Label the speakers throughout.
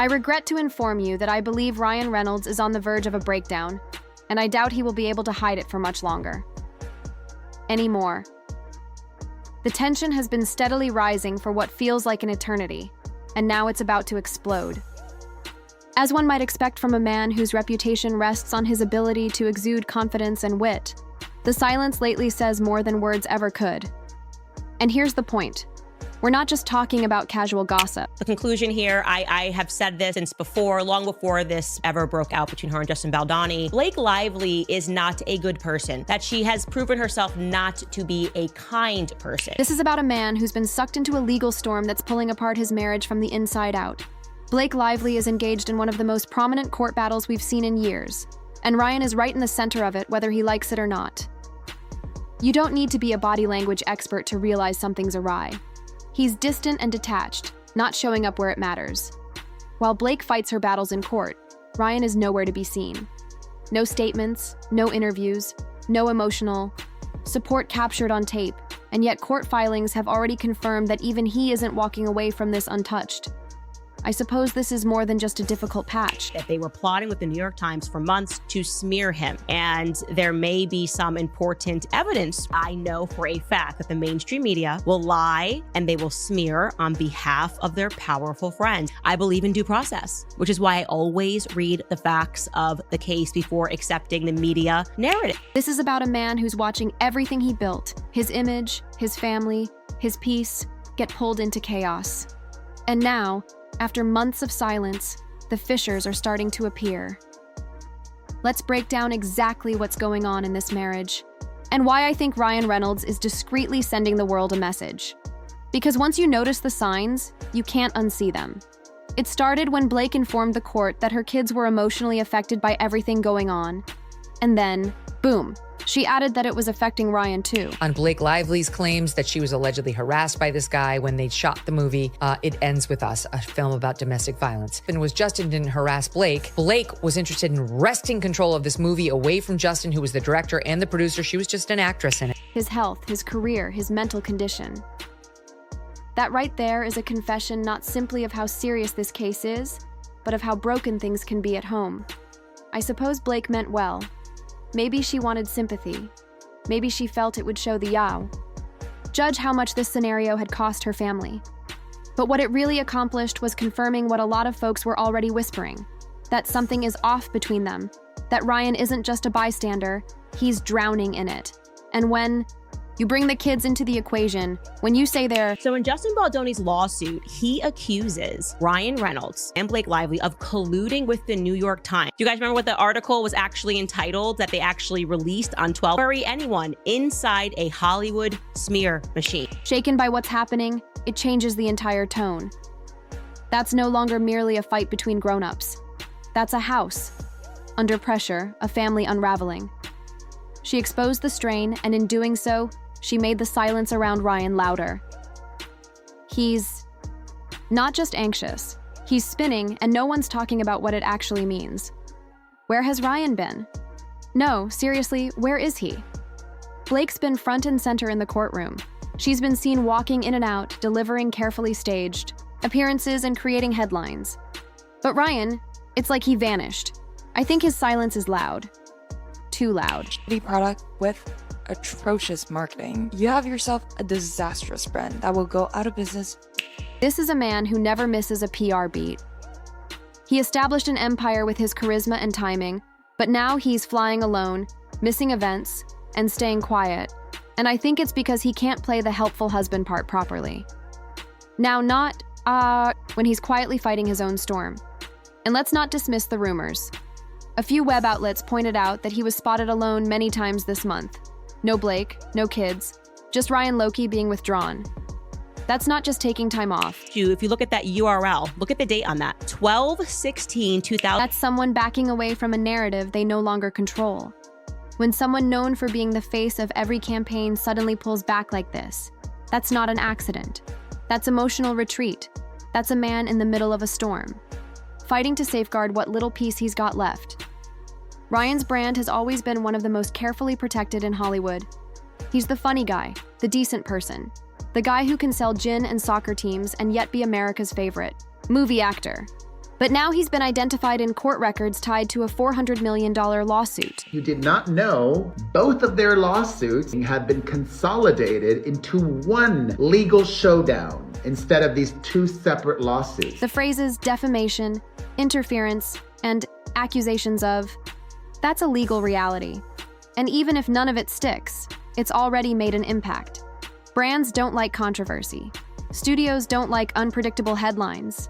Speaker 1: I regret to inform you that I believe Ryan Reynolds is on the verge of a breakdown, and I doubt he will be able to hide it for much longer. Anymore. The tension has been steadily rising for what feels like an eternity, and now it's about to explode. As one might expect from a man whose reputation rests on his ability to exude confidence and wit, the silence lately says more than words ever could. And here's the point. We're not just talking about casual gossip.
Speaker 2: The conclusion here, I have said this since before, long before this ever broke out between her and Justin Baldoni. Blake Lively is not a good person, that she has proven herself not to be a kind person.
Speaker 1: This is about a man who's been sucked into a legal storm that's pulling apart his marriage from the inside out. Blake Lively is engaged in one of the most prominent court battles we've seen in years, and Ryan is right in the center of it, whether he likes it or not. You don't need to be a body language expert to realize something's awry. He's distant and detached, not showing up where it matters. While Blake fights her battles in court, Ryan is nowhere to be seen. No statements, no interviews, no emotional support captured on tape, and yet court filings have already confirmed that even he isn't walking away from this untouched. I suppose this is more than just a difficult patch.
Speaker 2: That they were plotting with the New York Times for months to smear him. And there may be some important evidence. I know for a fact that the mainstream media will lie and they will smear on behalf of their powerful friends. I believe in due process, which is why I always read the facts of the case before accepting the media narrative.
Speaker 1: This is about a man who's watching everything he built, his image, his family, his peace, get pulled into chaos. And now, after months of silence, the fissures are starting to appear. Let's break down exactly what's going on in this marriage, and why I think Ryan Reynolds is discreetly sending the world a message. Because once you notice the signs, you can't unsee them. It started when Blake informed the court that her kids were emotionally affected by everything going on. And then, boom, she added that it was affecting Ryan too.
Speaker 3: On Blake Lively's claims that she was allegedly harassed by this guy when they shot the movie, It Ends With Us, a film about domestic violence. And it was Justin didn't harass Blake. Blake was interested in wresting control of this movie away from Justin, who was the director and the producer. She was just an actress in it.
Speaker 1: His health, his career, his mental condition. That right there is a confession not simply of how serious this case is, but of how broken things can be at home. I suppose Blake meant well. Maybe she wanted sympathy. Maybe she felt it would show the yow. Judge how much this scenario had cost her family. But what it really accomplished was confirming what a lot of folks were already whispering, that something is off between them, that Ryan isn't just a bystander, he's drowning in it. And when you bring the kids into the equation, when you say they're...
Speaker 2: So in Justin Baldoni's lawsuit, he accuses Ryan Reynolds and Blake Lively of colluding with the New York Times. Do you guys remember what the article was actually entitled that they actually released on 12? Bury anyone inside a Hollywood smear machine.
Speaker 1: Shaken by what's happening, it changes the entire tone. That's no longer merely a fight between grown-ups. That's a house. Under pressure, a family unraveling. She exposed the strain, and in doing so, she made the silence around Ryan louder. He's not just anxious. He's spinning, and no one's talking about what it actually means. Where has Ryan been? No, seriously, where is he? Blake's been front and center in the courtroom. She's been seen walking in and out, delivering carefully staged appearances and creating headlines. But Ryan, it's like he vanished. I think his silence is loud. Too loud.
Speaker 4: Shitty product with atrocious marketing. You have yourself a disastrous brand that will go out of business.
Speaker 1: This is a man who never misses a PR beat. He established an empire with his charisma and timing, but now he's flying alone, missing events, and staying quiet. And I think it's because he can't play the helpful husband part properly. Now, not, when he's quietly fighting his own storm. And let's not dismiss the rumors. A few web outlets pointed out that he was spotted alone many times this month. No Blake, no kids, just Ryan Lochte being withdrawn. That's not just taking time off.
Speaker 2: If you look at that URL, look at the date on that, 12/16/2000.
Speaker 1: That's someone backing away from a narrative they no longer control. When someone known for being the face of every campaign suddenly pulls back like this, that's not an accident. That's emotional retreat. That's a man in the middle of a storm, fighting to safeguard what little peace he's got left. Ryan's brand has always been one of the most carefully protected in Hollywood. He's the funny guy, the decent person, the guy who can sell gin and soccer teams and yet be America's favorite movie actor. But now he's been identified in court records tied to a $400 million lawsuit.
Speaker 5: You did not know both of their lawsuits have been consolidated into one legal showdown instead of these two separate lawsuits.
Speaker 1: The phrases defamation, interference, and accusations of, that's a legal reality. And even if none of it sticks, it's already made an impact. Brands don't like controversy. Studios don't like unpredictable headlines.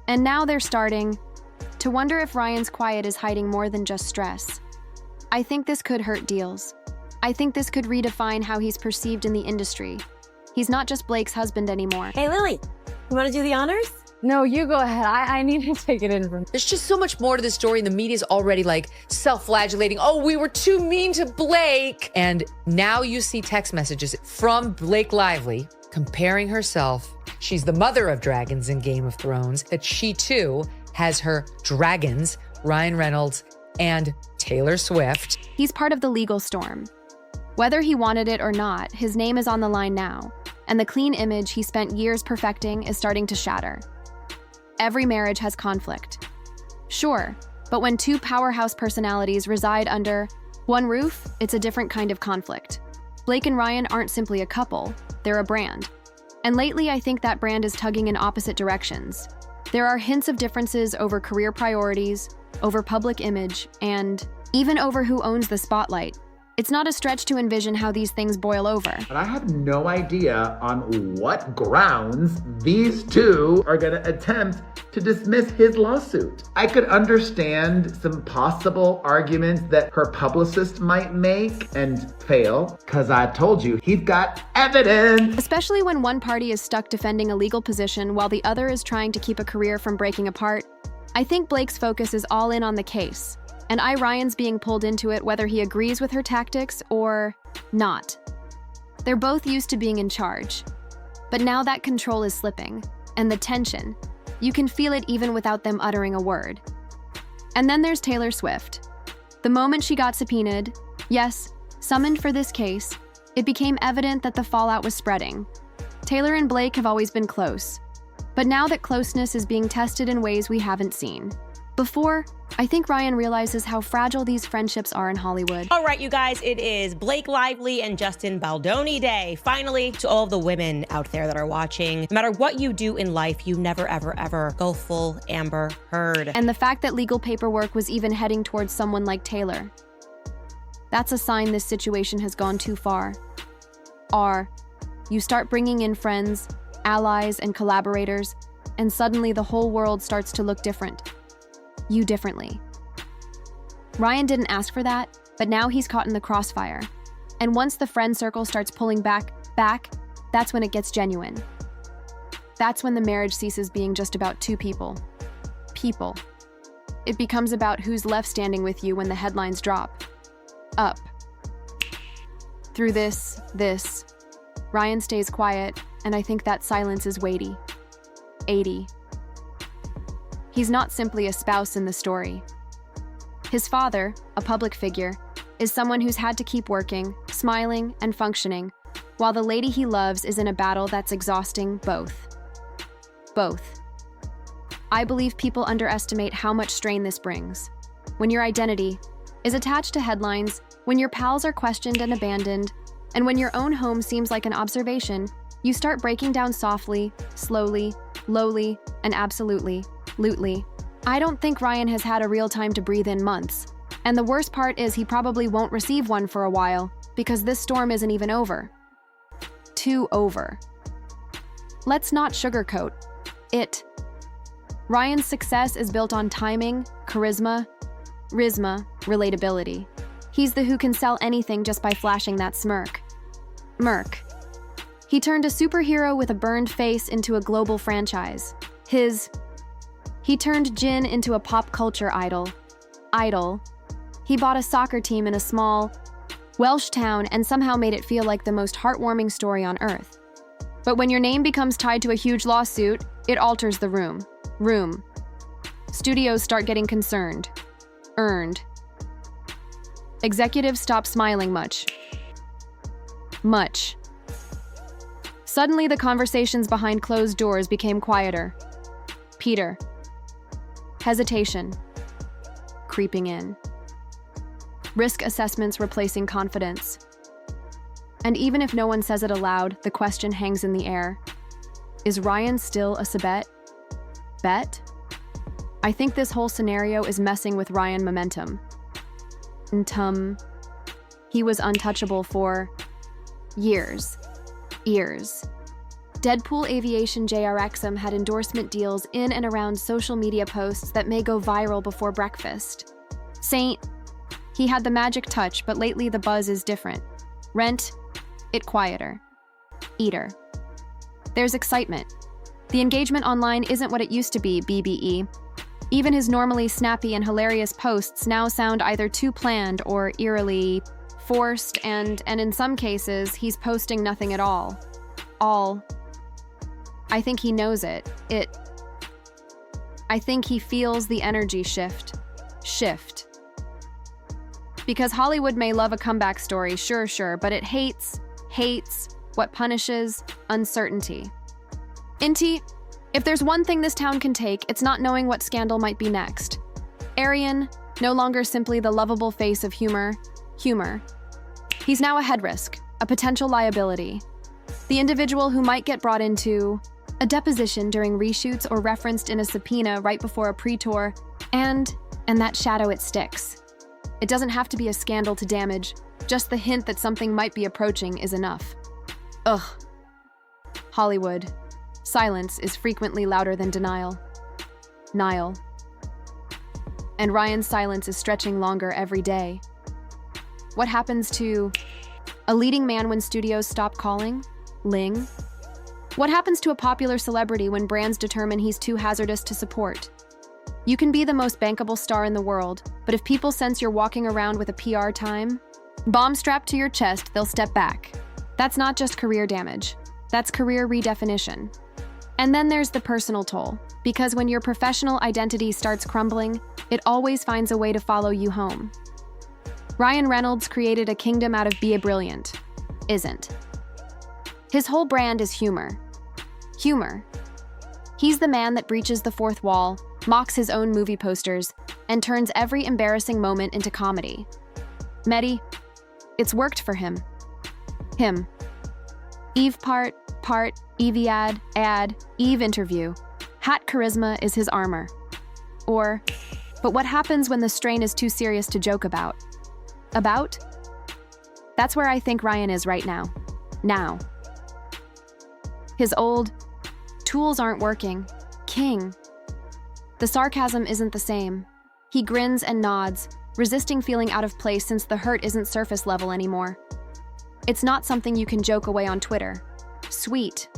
Speaker 1: And now they're starting to wonder if Ryan's quiet is hiding more than just stress. I think this could hurt deals. I think this could redefine how he's perceived in the industry. He's not just Blake's husband anymore.
Speaker 6: Hey, Lily, you want to do the honors?
Speaker 7: No, you go ahead. I need to take it in from.
Speaker 3: There's just so much more to the story, and the media's already like self-flagellating. Oh, we were too mean to Blake. And now you see text messages from Blake Lively comparing herself. She's the mother of dragons in Game of Thrones, that she too has her dragons, Ryan Reynolds and Taylor Swift.
Speaker 1: He's part of the legal storm. Whether he wanted it or not, his name is on the line now, and the clean image he spent years perfecting is starting to shatter. Every marriage has conflict. Sure, but when two powerhouse personalities reside under one roof, it's a different kind of conflict. Blake and Ryan aren't simply a couple, they're a brand. And lately, I think that brand is tugging in opposite directions. There are hints of differences over career priorities, over public image, and even over who owns the spotlight. It's not a stretch to envision how these things boil over.
Speaker 5: But I have no idea on what grounds these two are going to attempt to dismiss his lawsuit. I could understand some possible arguments that her publicist might make and fail, because I told you, he's got evidence.
Speaker 1: Especially when one party is stuck defending a legal position while the other is trying to keep a career from breaking apart. I think Blake's focus is all in on the case. And Ryan's being pulled into it whether he agrees with her tactics or not. They're both used to being in charge. But now that control is slipping, and the tension, you can feel it even without them uttering a word. And then there's Taylor Swift. The moment she got subpoenaed, yes, summoned for this case, it became evident that the fallout was spreading. Taylor and Blake have always been close. But now that closeness is being tested in ways we haven't seen before, I think Ryan realizes how fragile these friendships are in Hollywood.
Speaker 2: All right, you guys, it is Blake Lively and Justin Baldoni Day. Finally, to all of the women out there that are watching, no matter what you do in life, you never, ever, ever go full Amber Heard.
Speaker 1: And the fact that legal paperwork was even heading towards someone like Taylor, that's a sign this situation has gone too far. You start bringing in friends, allies, and collaborators, and suddenly the whole world starts to look different. You differently. Ryan didn't ask for that, but now he's caught in the crossfire. And once the friend circle starts pulling back, that's when it gets genuine. That's when the marriage ceases being just about two people. It becomes about who's left standing with you when the headlines drop. Up. Through this, Ryan stays quiet, and I think that silence is weighty. 80. He's not simply a spouse in the story. His father, a public figure, is someone who's had to keep working, smiling, and functioning, while the lady he loves is in a battle that's exhausting both. I believe people underestimate how much strain this brings. When your identity is attached to headlines, when your pals are questioned and abandoned, and when your own home seems like an observation, you start breaking down softly, slowly, lowly, and absolutely. I don't think Ryan has had a real time to breathe in months. And the worst part is he probably won't receive one for a while, because this storm isn't even over. Too over. Let's not sugarcoat it. Ryan's success is built on timing, charisma, relatability. He's the who can sell anything just by flashing that smirk. He turned a superhero with a burned face into a global franchise. He turned gin into a pop culture idol. He bought a soccer team in a small Welsh town and somehow made it feel like the most heartwarming story on earth. But when your name becomes tied to a huge lawsuit, it alters the room. Studios start getting concerned. Earned. Executives stop smiling much. Suddenly, the conversations behind closed doors became quieter. Peter. Hesitation creeping in. Risk assessments replacing confidence. And even if no one says it aloud, the question hangs in the air. Is Ryan still a Sabet? Bet? I think this whole scenario is messing with Ryan momentum. He was untouchable for years. Deadpool Aviation JRXM had endorsement deals in and around social media posts that may go viral before breakfast. Saint, he had the magic touch, but lately the buzz is different. Rent, it quieter. Eater. There's excitement. The engagement online isn't what it used to be, BBE. Even his normally snappy and hilarious posts now sound either too planned or eerily forced, and in some cases, he's posting nothing at all. I think he knows it. I think he feels the energy shift. Because Hollywood may love a comeback story, sure, but it hates what punishes uncertainty. Inti, if there's one thing this town can take, it's not knowing what scandal might be next. Arian, no longer simply the lovable face of humor. He's now a head risk, a potential liability. The individual who might get brought into a deposition during reshoots or referenced in a subpoena right before a pre-tour, and that shadow, it sticks. It doesn't have to be a scandal to damage, just the hint that something might be approaching is enough. Ugh. Hollywood. Silence is frequently louder than denial. Nile. And Ryan's silence is stretching longer every day. What happens to a leading man when studios stop calling? Ling? What happens to a popular celebrity when brands determine he's too hazardous to support? You can be the most bankable star in the world, but if people sense you're walking around with a PR time, bomb strapped to your chest, they'll step back. That's not just career damage. That's career redefinition. And then there's the personal toll, because when your professional identity starts crumbling, it always finds a way to follow you home. Ryan Reynolds created a kingdom out of be a brilliant. Isn't. His whole brand is humor. He's the man that breaches the fourth wall, mocks his own movie posters, and turns every embarrassing moment into comedy. Medi, it's worked for him. Eve part, Evie ad, Eve interview. Hat charisma is his armor. But what happens when the strain is too serious to joke about? That's where I think Ryan is right now. His old tools aren't working. King. The sarcasm isn't the same. He grins and nods, resisting feeling out of place since the hurt isn't surface level anymore. It's not something you can joke away on Twitter. Sweet.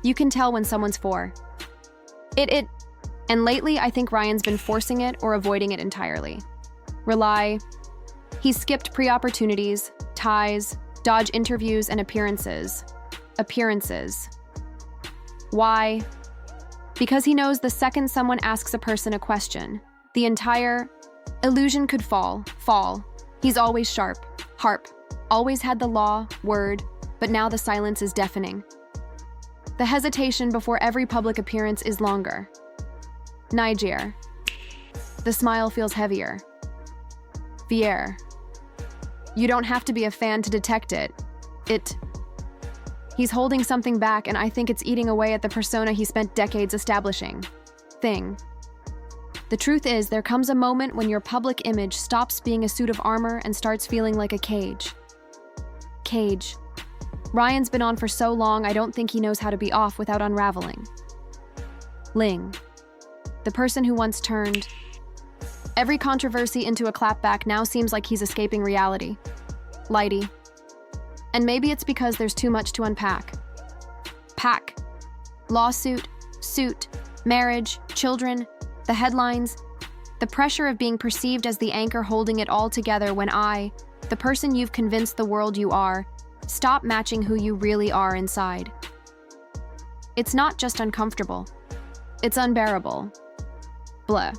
Speaker 1: You can tell when someone's for it. And lately, I think Ryan's been forcing it or avoiding it entirely. He's skipped pre-opportunities, ties, dodge interviews, and appearances. Why? Because he knows the second someone asks a person a question, the entire illusion could fall. He's always harp, always had the law, word, but now the silence is deafening. The hesitation before every public appearance is longer. Niger. The smile feels heavier. Vier. You don't have to be a fan to detect it. He's holding something back, and I think it's eating away at the persona he spent decades establishing. The truth is, there comes a moment when your public image stops being a suit of armor and starts feeling like a cage. Ryan's been on for so long, I don't think he knows how to be off without unraveling. Ling. The person who once turned every controversy into a clapback now seems like he's escaping reality. Lighty. And maybe it's because there's too much to unpack. Lawsuit, suit, marriage, children, the headlines, the pressure of being perceived as the anchor holding it all together when the person you've convinced the world you are, stop matching who you really are inside. It's not just uncomfortable. It's unbearable. Blah.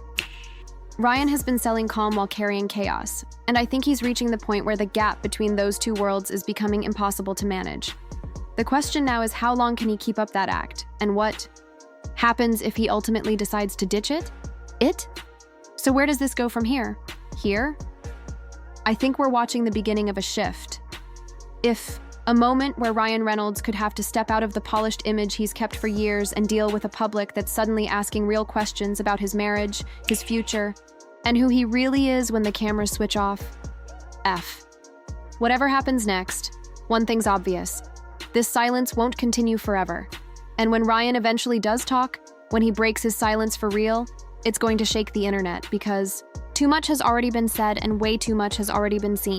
Speaker 1: Ryan has been selling calm while carrying chaos, and I think he's reaching the point where the gap between those two worlds is becoming impossible to manage. The question now is, how long can he keep up that act, and happens if he ultimately decides to ditch it? So where does this go from here? Here? I think we're watching the beginning of a shift. If a moment where Ryan Reynolds could have to step out of the polished image he's kept for years and deal with a public that's suddenly asking real questions about his marriage, his future, and who he really is when the cameras switch off. Whatever happens next, one thing's obvious. This silence won't continue forever. And when Ryan eventually does talk, when he breaks his silence for real, it's going to shake the internet because too much has already been said and way too much has already been seen.